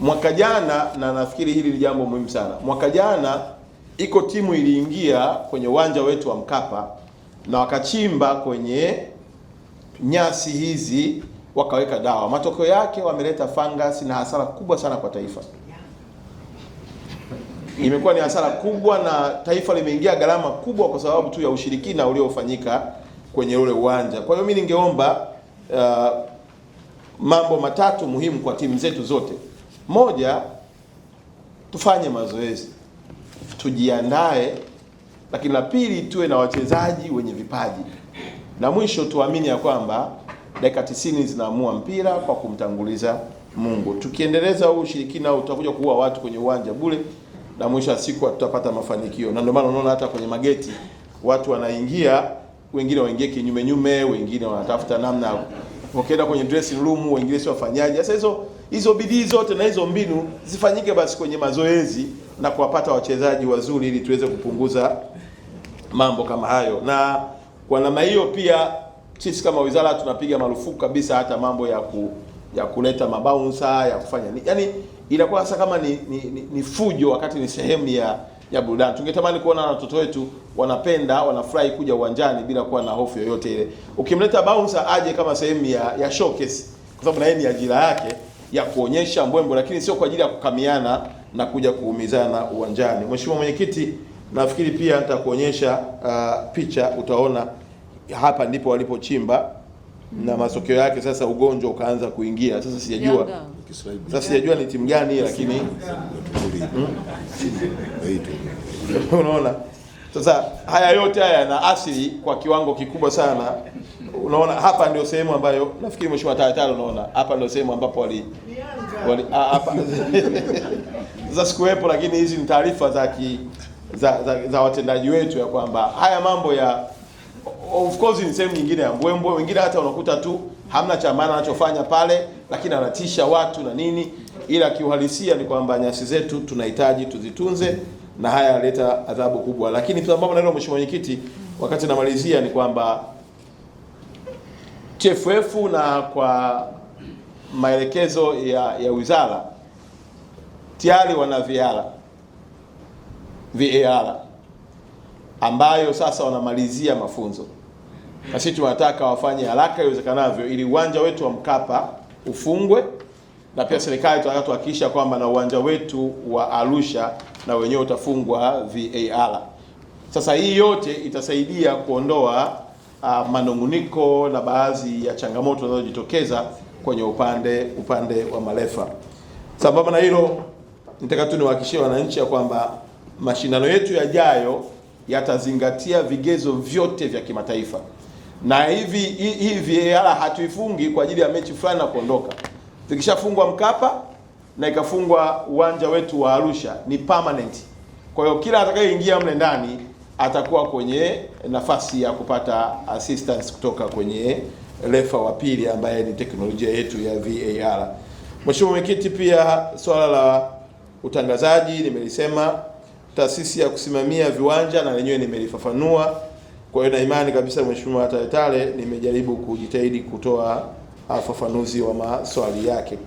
Mwaka jana, na nafikiri hili ni jambo muhimu sana, mwaka jana iko timu iliingia kwenye uwanja wetu wa Mkapa na wakachimba kwenye nyasi hizi wakaweka dawa. Matokeo yake wameleta fungus na hasara kubwa sana kwa taifa. Imekuwa ni hasara kubwa na taifa limeingia gharama kubwa kwa sababu tu ya ushirikina uliofanyika kwenye ule uwanja. Kwa hiyo mimi ningeomba mambo matatu muhimu kwa timu zetu zote. Moja, tufanye mazoezi, tujiandae, lakini la pili tuwe na wachezaji wenye vipaji, na mwisho tuamini ya kwamba dakika 90 zinaamua mpira kwa kumtanguliza Mungu. Tukiendeleza huu ushirikina utakuja kuua watu kwenye uwanja bure, na mwisho wa siku tutapata mafanikio. Na ndio maana unaona hata kwenye mageti watu wanaingia, wengine waingie kinyume nyume, wengine wanatafuta namna wakienda kwenye dressing room, wengine sio wafanyaji. Sasa hizo bidii zote na hizo mbinu zifanyike basi kwenye mazoezi na kuwapata wachezaji wazuri ili tuweze kupunguza mambo kama hayo. Na kwa namna hiyo pia sisi kama wizara tunapiga marufuku kabisa hata mambo ya kuleta mabouncer, ya kufanya yaani inakuwa sasa kama ni fujo wakati ni sehemu ya burudani. Tungetamani kuona watoto wetu wanapenda, wanafurahi kuja uwanjani bila kuwa na hofu yoyote ile. Ukimleta bouncer aje kama sehemu ya showcase, kwa sababu na yeye ni ajira yake ya kuonyesha mbwembo, lakini sio kwa ajili ya kukamiana na kuja kuumizana uwanjani. Mheshimiwa Mwenyekiti, nafikiri pia nitakuonyesha picha, utaona hapa ndipo walipochimba na matokeo yake sasa ugonjwa ukaanza kuingia. Sasa sijajua ni timu gani, lakini unaona sasa haya yote haya yana asili kwa kiwango kikubwa sana. Unaona hapa ndio sehemu ambayo nafikiri Mheshimiwa Tayatalo, unaona hapa ndio sehemu ambapo wali hapa sasa sikuwepo, lakini hizi ni taarifa za watendaji wetu ya kwamba haya mambo ya of course ni sehemu nyingine ya mbwembwe. Wengine hata unakuta tu hamna cha maana anachofanya pale, lakini anatisha watu na nini, ila kiuhalisia ni kwamba nyasi zetu tunahitaji tuzitunze, na haya yaleta adhabu kubwa. Lakini sababu na hilo, Mheshimiwa Mwenyekiti, wakati namalizia ni kwamba TFF na kwa maelekezo ya wizara tayari wana VAR ambayo sasa wanamalizia mafunzo, na sisi tunataka wafanye haraka iwezekanavyo ili uwanja wetu wa Mkapa ufungwe, na pia serikali tunataka tuhakikisha kwamba na uwanja wetu wa Arusha na wenyewe utafungwa VAR. Sasa hii yote itasaidia kuondoa manunguniko na baadhi ya changamoto zinazojitokeza kwenye upande wa marefa. Sambamba na hilo, nitaka tu niwahakikishie wananchi ya kwamba mashindano yetu yajayo yatazingatia vigezo vyote vya kimataifa, na hii VAR hatuifungi kwa ajili ya mechi fulani na kuondoka. Zikishafungwa Mkapa na ikafungwa uwanja wetu wa Arusha ni permanent. Kwa hiyo kila atakayeingia mle ndani atakuwa kwenye nafasi ya kupata assistance kutoka kwenye refa wa pili ambaye ni teknolojia yetu ya VAR. Mheshimiwa Mwenyekiti, pia swala la utangazaji nimelisema, taasisi ya kusimamia viwanja na lenyewe nimelifafanua. Kwa hiyo na imani kabisa Mheshimiwa Tayatale nimejaribu kujitahidi kutoa ufafanuzi wa maswali yake.